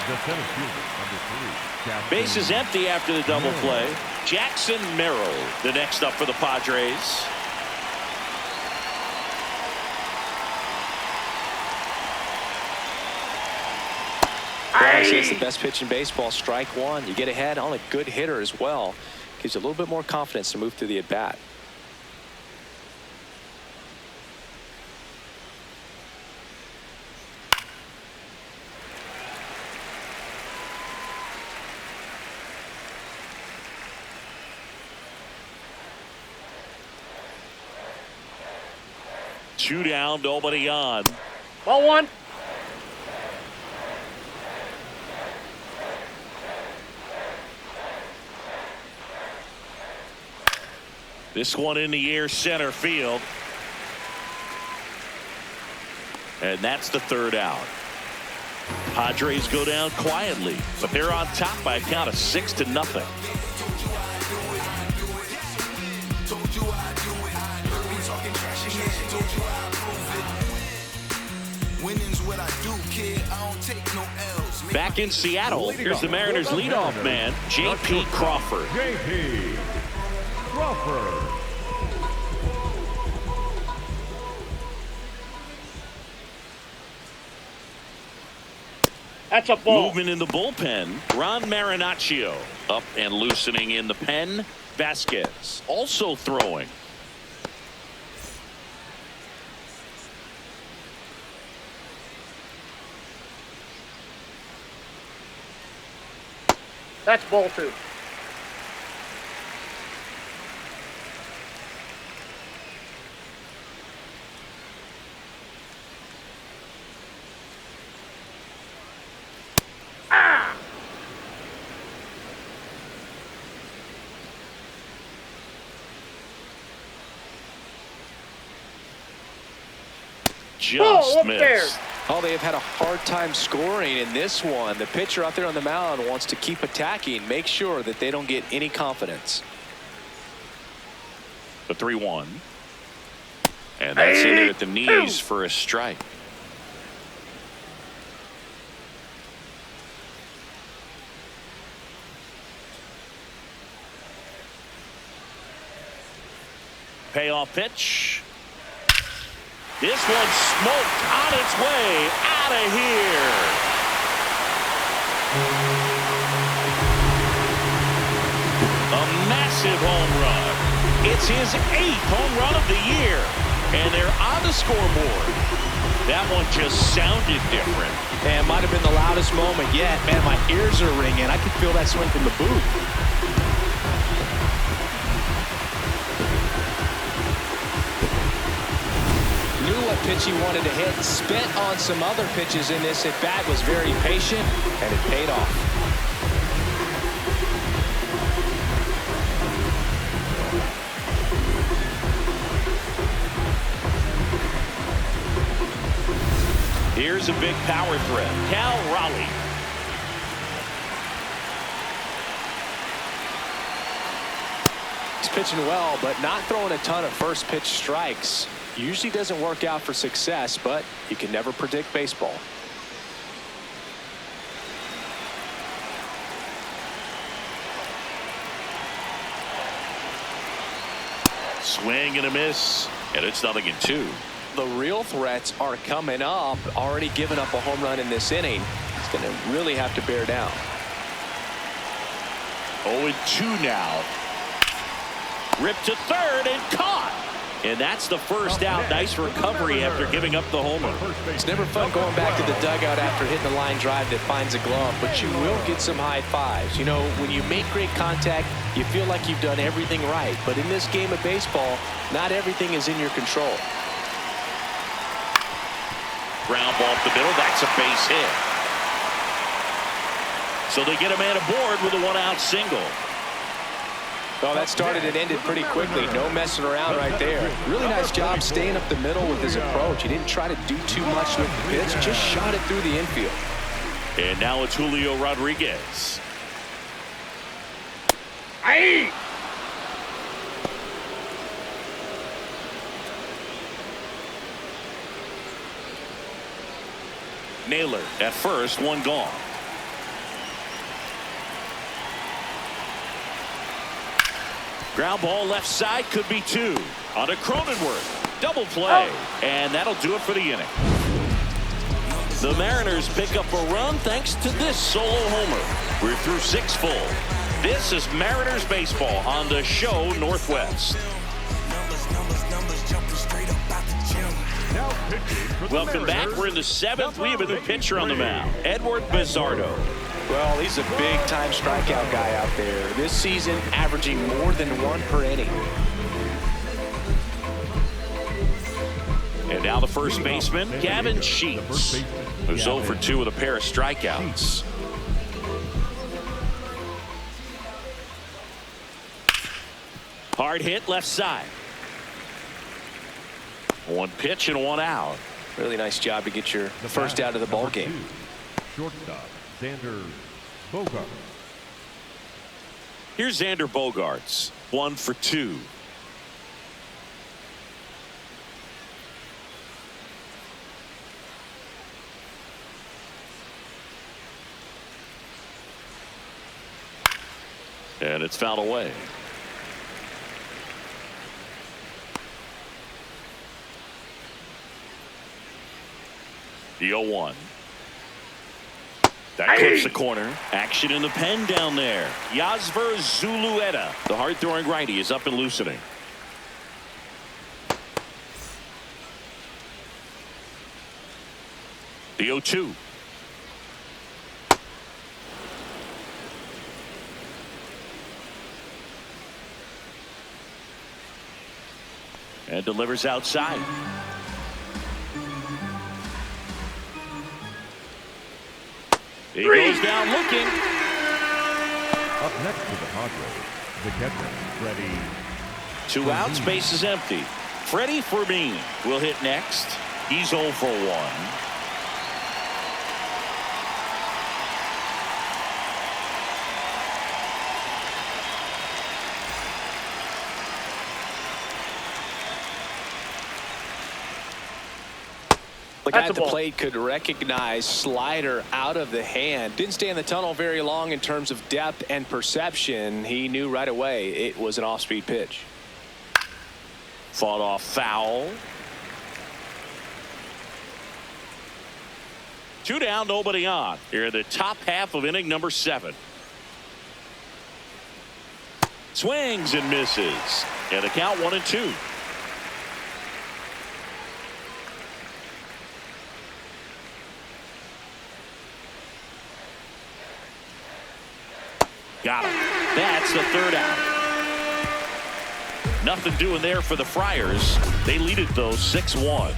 The center fielder, number 3, Jackson Base is empty after the double play. Jackson Merrill, the next up for the Padres. Actually, it's the best pitch in baseball. Strike 1. You get ahead on a good hitter as well. Gives you a little bit more confidence to move through the at-bat. Two down, nobody on. Ball 1. This one in the air, center field. And that's the third out. Padres go down quietly, but they're on top by a count of 6-0. Back in Seattle, here's the Mariners leadoff man, JP Crawford. JP Crawford. That's a ball. Movement in the bullpen. Ron Marinaccio up and loosening in the pen. Vasquez also throwing. That's ball 2. Just missed. There. Oh, they have had a hard time scoring in this one. The pitcher out there on the mound wants to keep attacking, make sure that they don't get any confidence. The 3-1. And that's in there at the knees for a strike. Payoff pitch. This one smoked on its way out of here. A massive home run. It's his 8th home run of the year. And they're on the scoreboard. That one just sounded different. And might have been the loudest moment yet. Man, my ears are ringing. I could feel that swing from the booth. What pitch he wanted to hit, spent on some other pitches in this at bat, was very patient, and it paid off. Here's a big power threat. Cal Raleigh. He's pitching well, but not throwing a ton of first pitch strikes. Usually doesn't work out for success, but you can never predict baseball. Swing and a miss, and it's 0-2. The real threats are coming up. Already given up a home run in this inning. He's going to really have to bear down. 0-2 now. Ripped to third and caught. And that's the first out. Nice recovery after giving up the homer. It's never fun going back to the dugout after hitting a line drive that finds a glove, but you will get some high fives. You know, when you make great contact, you feel like you've done everything right. But in this game of baseball, not everything is in your control. Ground ball up the middle. That's a base hit. So they get a man aboard with a 1-out single. Well, that started and ended pretty quickly. No messing around right there. Really nice job staying up the middle with his approach. He didn't try to do too much with the pitch, just shot it through the infield. And now it's Julio Rodriguez. Aye. Naylor at first, one gone. Ground ball left side, could be 2. On to Cronenworth. Double play. And that'll do it for the inning. The Mariners pick up a run thanks to this solo homer. We're through 6 full. This is Mariners baseball on the show Northwest. Welcome back. We're in the 7th. We have a new pitcher on the mound, Edward Bizardo. Well, he's a big-time strikeout guy out there. This season, averaging more than 1 per inning. And now the first baseman, Gavin Sheets, who's 0 for 2 with a pair of strikeouts. Hard hit left side. 1 pitch and 1 out. Really nice job to get your first out of the ball game. Shortstop, Xander Bogearts. Here's Xander Bogearts, 1 for 2. And it's fouled away. The 0-1. That clips the corner. Action in the pen down there. Yasver Zulueta, the hard-throwing righty, is up and loosening. The 0-2. And delivers outside. He goes down looking. Up next to the Padres, the catcher, Freddie. 2 outs, base is empty. Freddie Fermin will hit next. He's 0 for 1. The guy at the plate could recognize slider out of the hand. Didn't stay in the tunnel very long in terms of depth and perception. He knew right away it was an off-speed pitch. Fought off foul. 2 down, nobody on. Here in the top half of inning number 7. Swings and misses. And the count 1-2. Got him. That's the 3rd out. Nothing doing there for the Friars. They lead it though 6-1.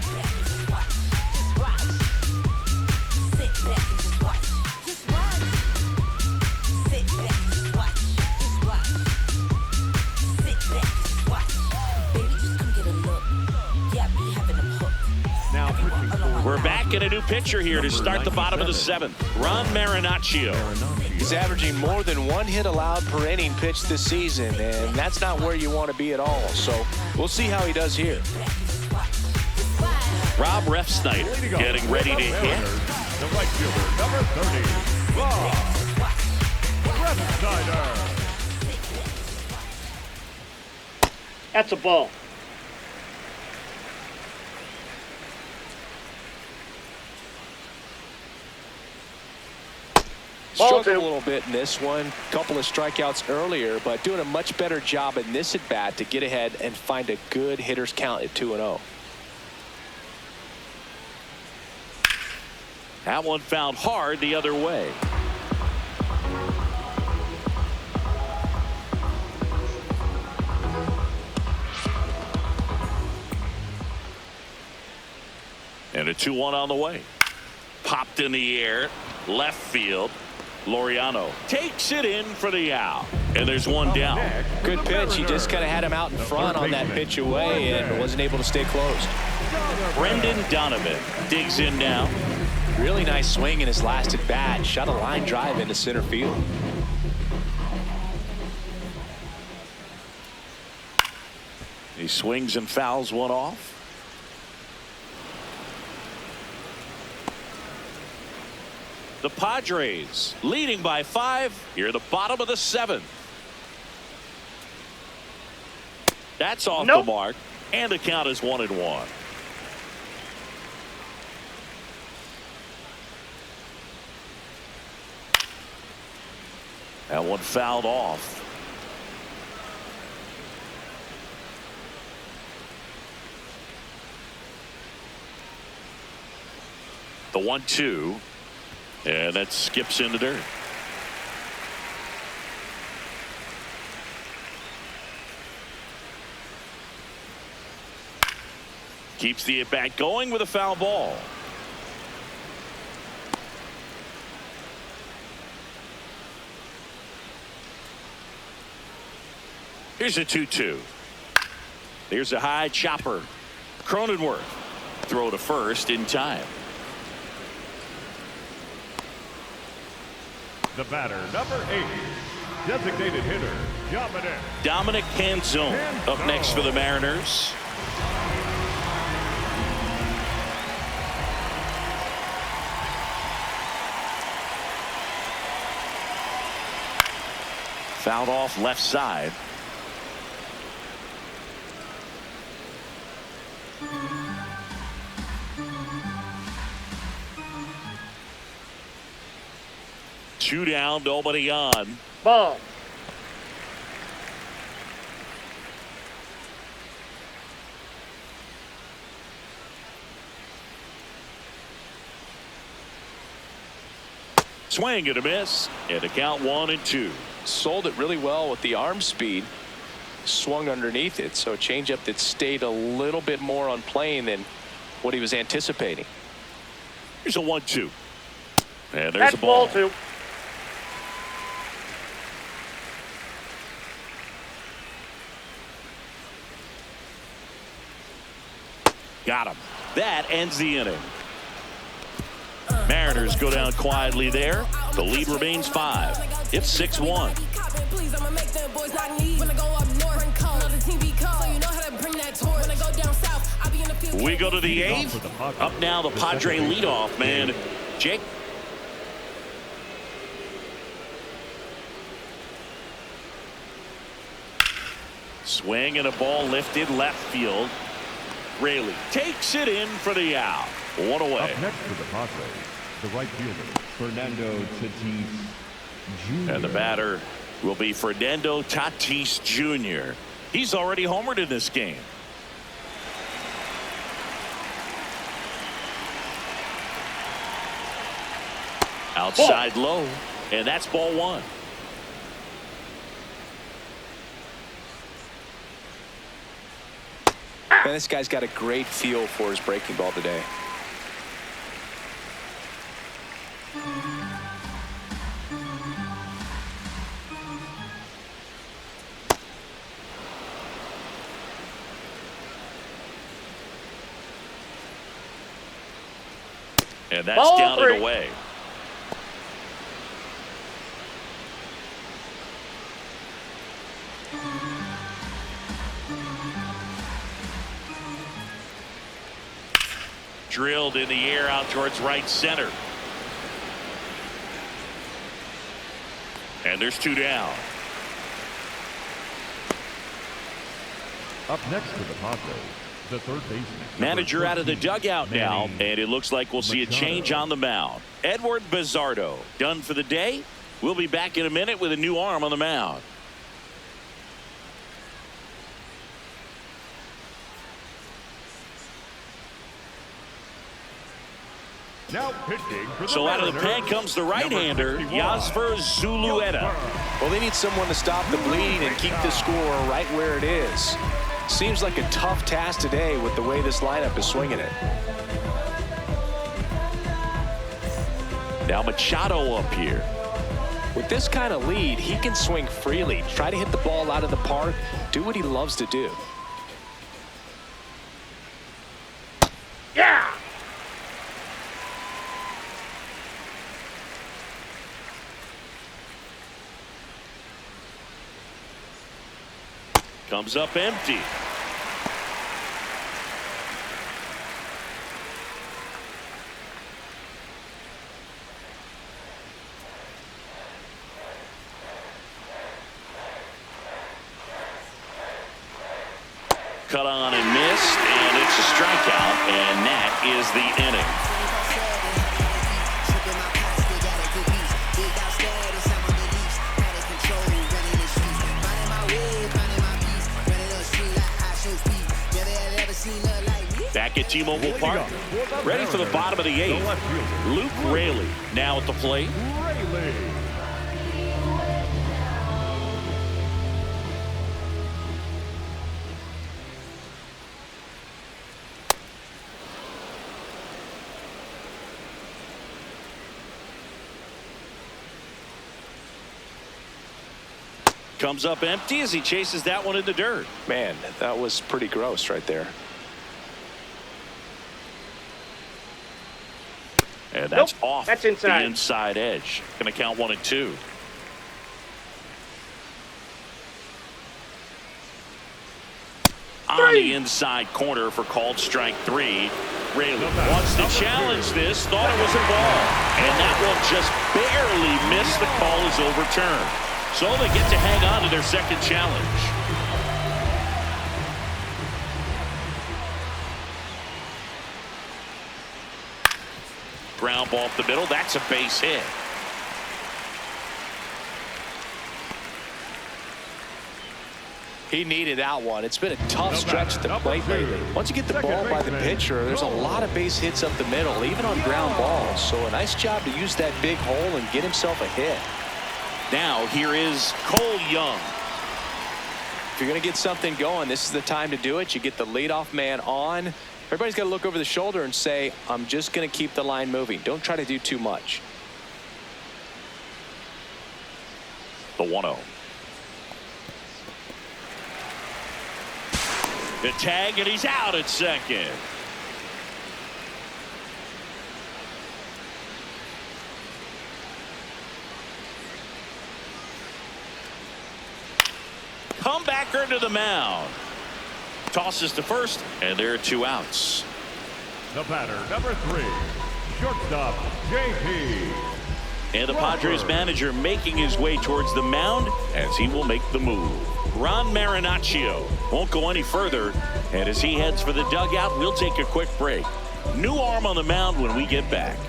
We're back in a new pitcher here to start the bottom of the 7th. Ron Marinaccio. He's averaging more than 1 hit allowed per inning pitched this season, and that's not where you want to be at all. So we'll see how he does here. Rob Refsnyder getting ready to hit. The right fielder, number 30, Rob Refsnyder. That's a ball. Struggled a little bit in this one. Couple of strikeouts earlier, but doing a much better job in this at bat to get ahead and find a good hitter's count at 2-0. That one found hard the other way. And a 2-1 on the way. Popped in the air, left field. Laureano takes it in for the out. And there's one down. Good pitch. He just kind of had him out in front on that pitch away and wasn't able to stay closed. Brandon Donovan digs in now. Really nice swing in his last at bat. Shot a line drive into center field. He swings and fouls one off. The Padres leading by 5 here at the bottom of the 7th. That's off the mark, and the count is 1-1. That one fouled off. The 1-2. And that skips in the dirt. Keeps the at-bat going with a foul ball. Here's a 2-2. Here's a high chopper. Cronenworth throw to first in time. The batter, number 8, designated hitter, Dominic Canzone up next for the Mariners. Fouled off left side. Two down, nobody on. Ball. Swing and a miss, and a count 1-2. Sold it really well with the arm speed. Swung underneath it, so a changeup that stayed a little bit more on plane than what he was anticipating. Here's a 1-2. And there's That's a ball. 2. Got him. That ends the inning. Mariners go down quietly there. The lead remains 5. It's 6-1. We go to the 8th. Up now, the Padre leadoff man, Jake. Swing and a ball lifted left field. Raley takes it in for the out. One away. Up next for the Padres, the right fielder, Fernando Tatis Jr. And the batter will be Fernando Tatis Jr. He's already homered in this game. Outside low, and that's ball 1. Man, this guy's got a great feel for his breaking ball today. And that's down and away. Drilled in the air out towards right center. And there's 2 down. Up next for the Padres, the third baseman. Manager out of the dugout now, and it looks like we'll see a change on the mound. Edward Bizzardo done for the day. We'll be back in a minute with a new arm on the mound. Now pitching for the So out of the pen comes the right-hander, Yasver Zulueta. Well, they need someone to stop the bleeding and keep the score right where it is. Seems like a tough task today with the way this lineup is swinging it. Now Machado up here. With this kind of lead, he can swing freely, try to hit the ball out of the park, do what he loves to do. Yeah. Comes up empty. Cut on and missed, and it's a strikeout, and that is the inning. Back at T-Mobile Park, ready for the bottom of the 8th. Luke Raley now at the plate. Comes up empty as he chases that one in the dirt. Man, that was pretty gross right there. And that's Nope, off that's inside. the inside edge. Going to count 1 and 2. On the inside corner for called strike 3. Raley wants to challenge this. Thought it was a ball. And that one just barely missed. The call is overturned. So they get to hang on to their second challenge. Ground ball up the middle. That's a base hit. He needed that one. It's been a tough stretch at the plate lately. Once you get the ball by the pitcher, there's a lot of base hits up the middle, even on ground balls. So a nice job to use that big hole and get himself a hit. Now here is Cole Young. If you're going to get something going, this is the time to do it. You get the leadoff man on. Everybody's got to look over the shoulder and say, I'm just going to keep the line moving. Don't try to do too much. The 1-0. The tag, and he's out at second. Comebacker to the mound. Tosses to first, and there are 2 outs. The batter, number 3, shortstop, JP. And the Padres manager making his way towards the mound as he will make the move. Ron Marinaccio won't go any further, and as he heads for the dugout, we'll take a quick break. New arm on the mound when we get back.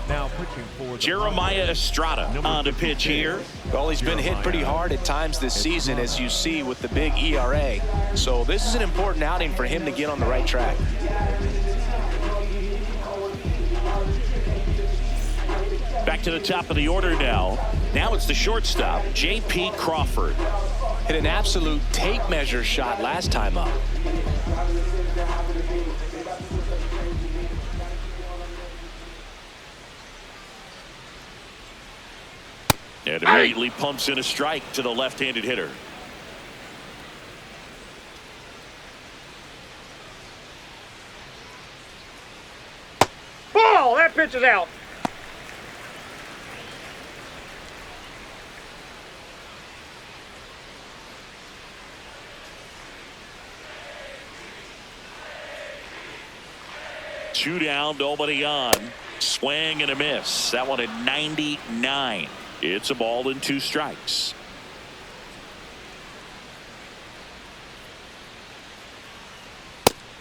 Now pitching for Jeremiah Estrada on to pitch here. Well, he's been hit pretty hard at times this season, as you see with the big ERA. So this is an important outing for him to get on the right track. Back to the top of the order now. Now it's the shortstop, JP Crawford. Hit an absolute tape measure shot last time up. And immediately pumps in a strike to the left-handed hitter. Ball! That pitch is out. Two down, nobody on. Swing and a miss. That one at 99. It's a ball and 2 strikes.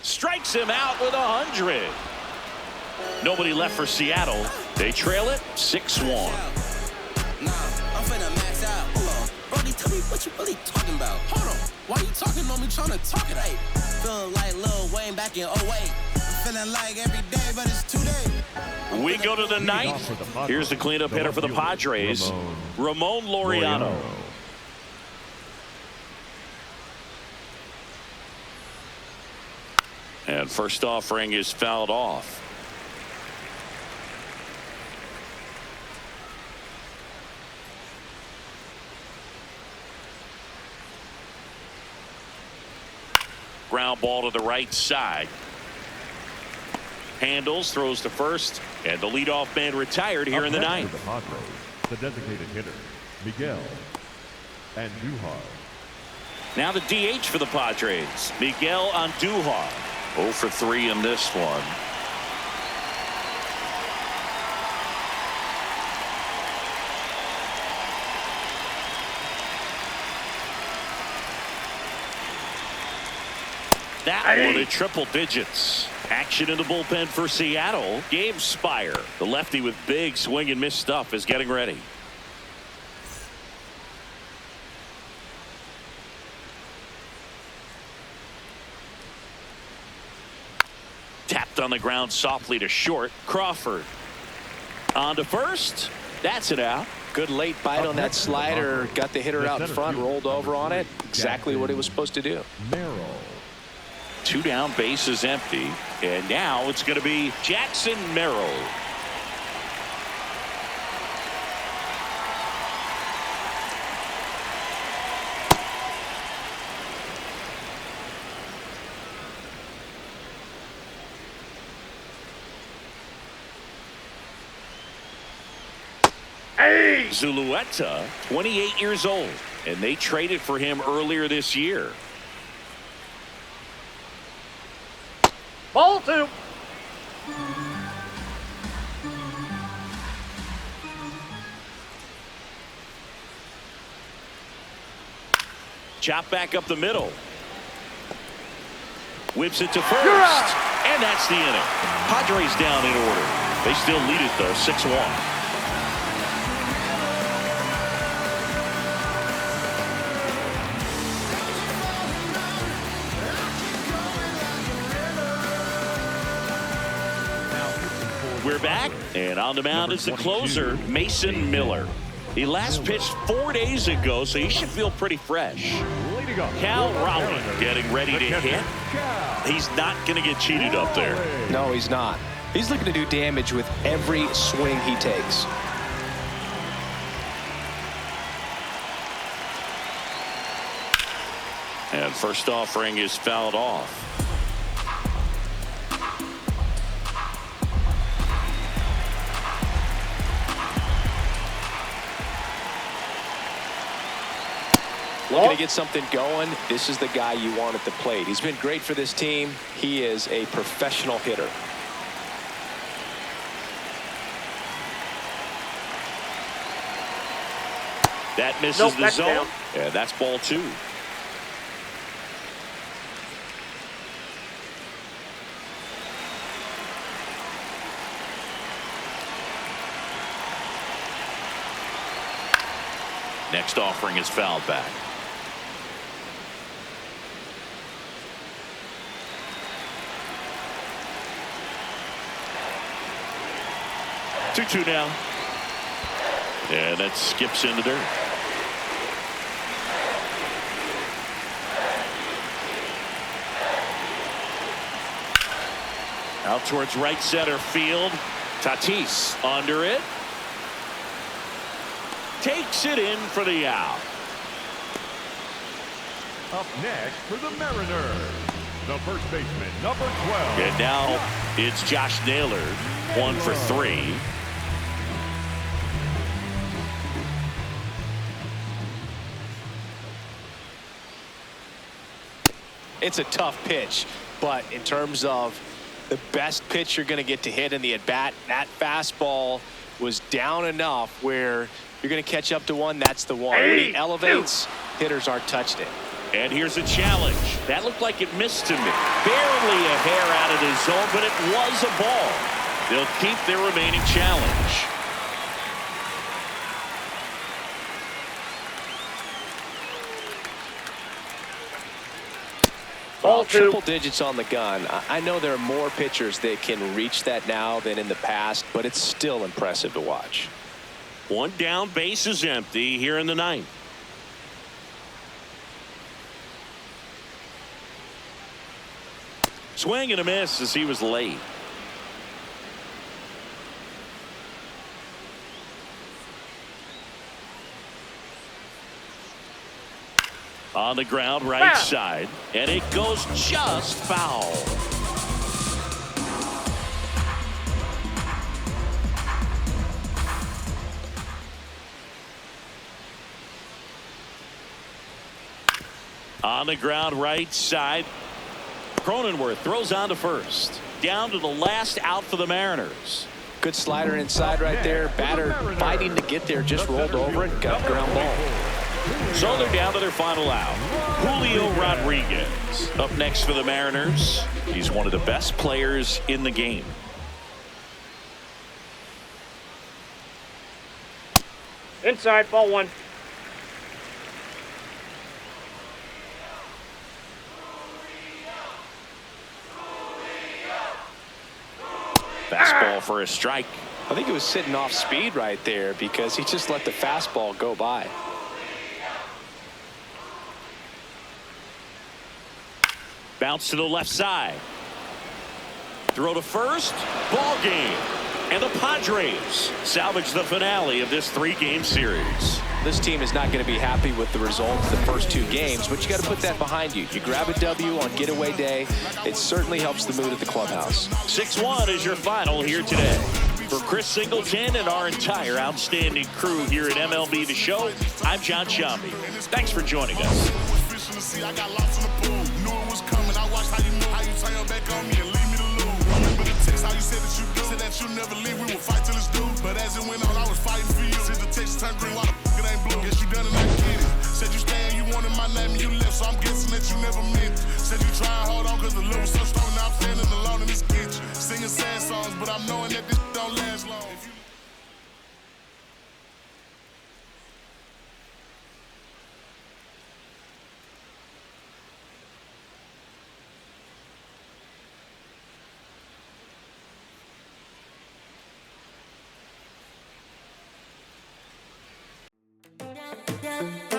Strikes him out with 100. Nobody left for Seattle. They trail it 6-1. Nah, I'm finna max out. Hold on. Brody, tell me what you really talking about. Hold on. Why you talking on me trying to talk it out? Feeling like Lil Wayne back in 08. Feeling like every day, but it's 2 days. We go to the 9th. Here's the cleanup hitter for the Padres, Ramon Laureano. And first offering is fouled off. Ground ball to the right side. Handles, throws to first, and the leadoff man retired here in the 9th. The Padres, the designated hitter, Miguel Andujar. Now the DH for the Padres, Miguel Andujar. 0 for 3 in this one. That one at triple digits. Action in the bullpen for Seattle. Gabe Spire, the lefty with big swing and miss stuff, is getting ready. Tapped on the ground softly to short. Crawford on to first. That's it out. Good late bite on that slider. Got the hitter out in front, rolled over on it. Exactly what he was supposed to do. Merrill. 2 down, base is empty, and now it's going to be Jackson Merrill. Hey! Zulueta, 28 years old, and they traded for him earlier this year. Ball 2. Chop back up the middle. Whips it to first. And that's the inning. Padres down in order. They still lead it, though, 6-1. We're back, and on the mound is the closer, Mason Miller. He last pitched 4 days ago, so he should feel pretty fresh. Cal Raliegh getting ready to hit. He's not going to get cheated up there. No, he's not. He's looking to do damage with every swing he takes. And first offering is fouled off. Looking to get something going. This is the guy you want at the plate. He's been great for this team. He is a professional hitter. That misses the zone. Down. Yeah, that's ball 2. Next offering is fouled back. 2-2 now. And that skips into dirt. Out towards right center field. Tatis under it. Takes it in for the out. Up next for the Mariners, the first baseman, number 12. And now it's Josh Naylor, 1 for 3. It's a tough pitch, but in terms of the best pitch you're going to get to hit in the at-bat, that fastball was down enough where you're going to catch up to one. That's the one. When he elevates, hitters aren't touching it. And here's a challenge. That looked like it missed to me. Barely a hair out of the zone, but it was a ball. They'll keep their remaining challenge. Well, triple digits on the gun. I know there are more pitchers that can reach that now than in the past, but it's still impressive to watch. One down, base is empty here in the 9th. Swing and a miss as he was late. On the ground, right side, and it goes just foul. On the ground, right side. Cronenworth throws on to first. Down to the last out for the Mariners. Good slider inside right there. Batter fighting to get there, just rolled over it, got a ground ball. So they're down to their final out. Julio Rodriguez up next for the Mariners. He's one of the best players in the game. Inside, ball 1. Fastball for a strike. I think he was sitting off speed right there because he just let the fastball go by. Bounce to the left side. Throw to first. Ball game. And the Padres salvage the finale of this 3-game series. This team is not going to be happy with the results the first 2 games, but you got to put that behind you. You grab a W on getaway day. It certainly helps the mood at the clubhouse. 6-1 is your final here today. For Chris Singleton and our entire outstanding crew here at MLB The Show, I'm John Shambi. Thanks for joining us. I got lost in the pool. Knew it was coming. I watched how you move, how you turn back on me and leave me to lose. Remember the text, how you said that you do. Said that you never leave, we will fight till it's due. But as it went on, I was fighting for you. Since the text turned green, why the f*** it ain't blue? Guess you done and I get it. Said you stay and you wanted my name and you left, so I'm guessing that you never meant it. Said you try and hold on cause the love was so strong. Now I'm standing alone in this kitchen, singing sad songs, but I'm knowing that this don't last long. Yeah.